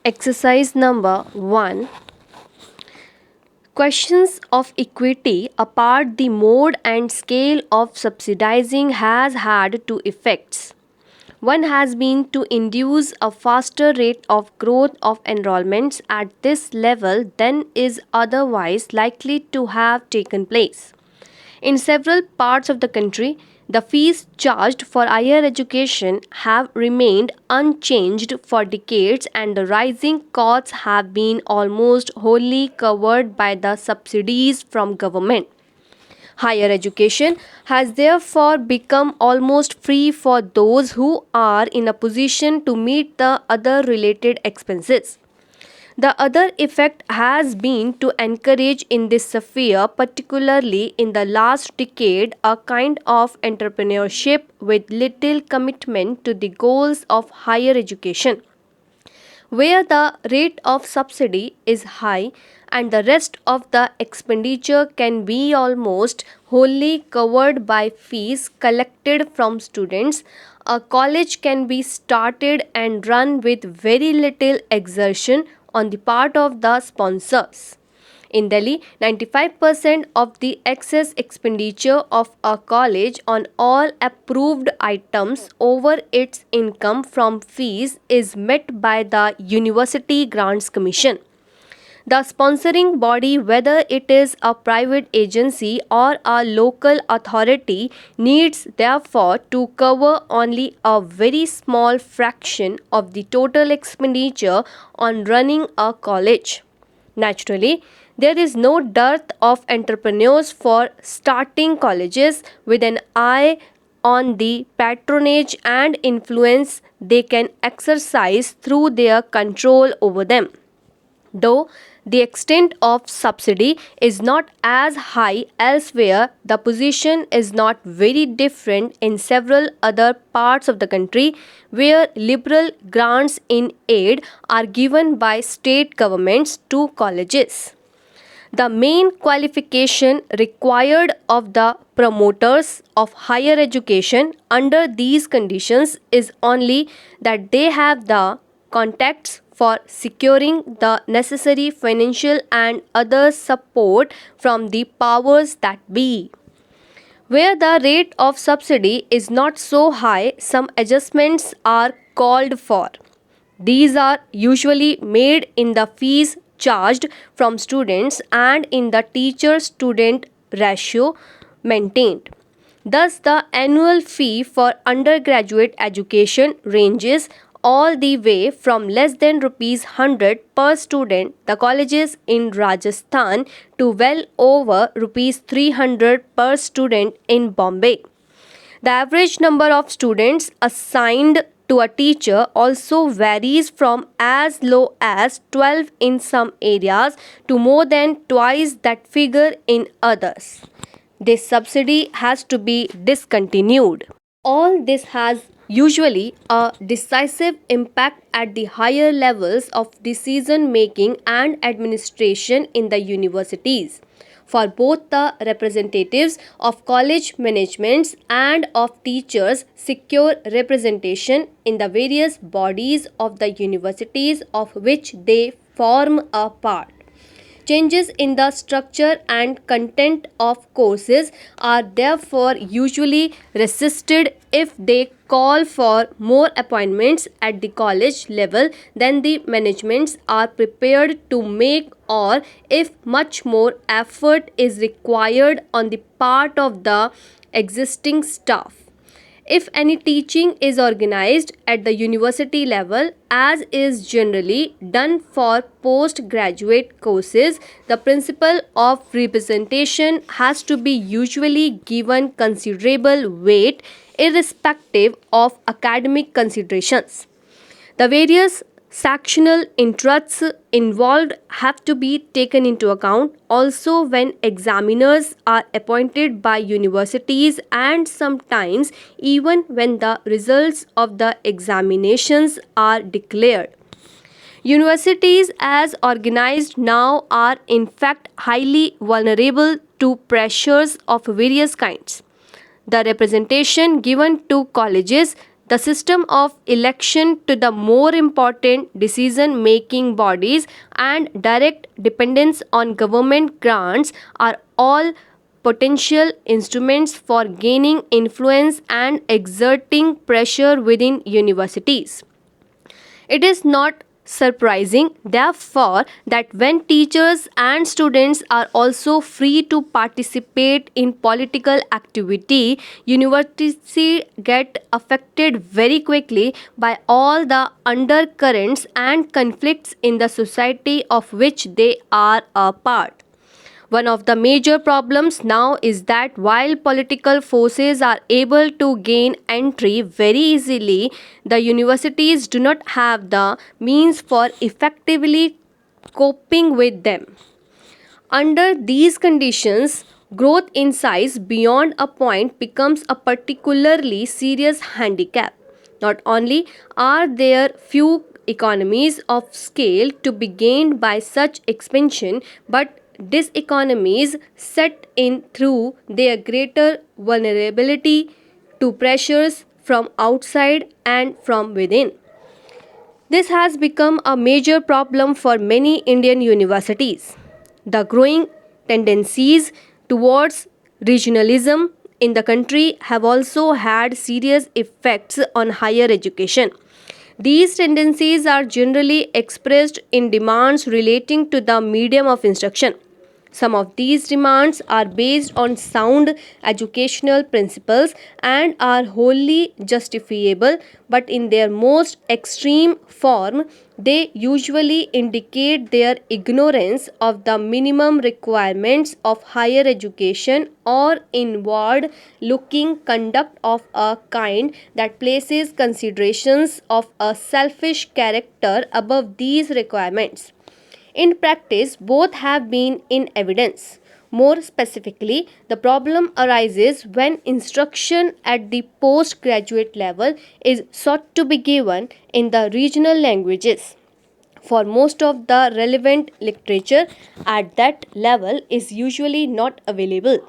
Exercise number 1. Questions of equity apart the mode and scale of subsidizing has had two effects. One has been to induce a faster rate of growth of enrollments at this level than is otherwise likely to have taken place. In several parts of the country, the fees charged for higher education have remained unchanged for decades, and the rising costs have been almost wholly covered by the subsidies from government. Higher education has therefore become almost free for those who are in a position to meet the other related expenses. The other effect has been to encourage in this sphere, particularly in the last decade, a kind of entrepreneurship with little commitment to the goals of higher education, where the rate of subsidy is high and the rest of the expenditure can be almost wholly covered by fees collected from students. A college can be started and run with very little exertion on the part of the sponsors. In Delhi, 95% of the excess expenditure of a college on all approved items over its income from fees is met by the University Grants Commission. The sponsoring body, whether it is a private agency or a local authority, needs therefore to cover only a very small fraction of the total expenditure on running a college. Naturally, there is no dearth of entrepreneurs for starting colleges with an eye on the patronage and influence they can exercise through their control over them. Though the extent of subsidy is not as high elsewhere, the position is not very different in several other parts of the country where liberal grants in aid are given by state governments to colleges. The main qualification required of the promoters of higher education under these conditions is only that they have the contacts for securing the necessary financial and other support from the powers that be. Where the rate of subsidy is not so high, some adjustments are called for. These are usually made in the fees charged from students and in the teacher student ratio maintained. Thus, the annual fee for undergraduate education ranges all the way from less than rupees 100 per student, the colleges in Rajasthan, to well over rupees 300 per student in Bombay. The average number of students assigned to a teacher also varies from as low as 12 in some areas to more than twice that figure in others. This subsidy has to be discontinued. All this has usually a decisive impact at the higher levels of decision making and administration in the universities. For both the representatives of college managements and of teachers, secure representation in the various bodies of the universities of which they form a part. Changes in the structure and content of courses are therefore usually resisted if they call for more appointments at the college level than the managements are prepared to make, or if much more effort is required on the part of the existing staff. If any teaching is organized at the university level, as is generally done for postgraduate courses, the principle of representation has to be usually given considerable weight irrespective of academic considerations. The various sectional interests involved have to be taken into account also when examiners are appointed by universities, and sometimes even when the results of the examinations are declared. Universities as organized now are in fact highly vulnerable to pressures of various kinds. The representation given to colleges The system of election to the more important decision making bodies and direct dependence on government grants are all potential instruments for gaining influence and exerting pressure within universities. It is not surprising, therefore, that when teachers and students are also free to participate in political activity, universities get affected very quickly by all the undercurrents and conflicts in the society of which they are a part. One of the major problems now is that while political forces are able to gain entry very easily, the universities do not have the means for effectively coping with them. Under these conditions, growth in size beyond a point becomes a particularly serious handicap. Not only are there few economies of scale to be gained by such expansion, but diseconomies set in through their greater vulnerability to pressures from outside and from within. This has become a major problem for many Indian universities. The growing tendencies towards regionalism in the country have also had serious effects on higher education. These tendencies are generally expressed in demands relating to the medium of instruction. Some of these demands are based on sound educational principles and are wholly justifiable, but in their most extreme form, they usually indicate their ignorance of the minimum requirements of higher education or inward looking conduct of a kind that places considerations of a selfish character above these requirements. In practice, both have been in evidence. More specifically, the problem arises when instruction at the postgraduate level is sought to be given in the regional languages. For most of the relevant literature at that level is usually not available.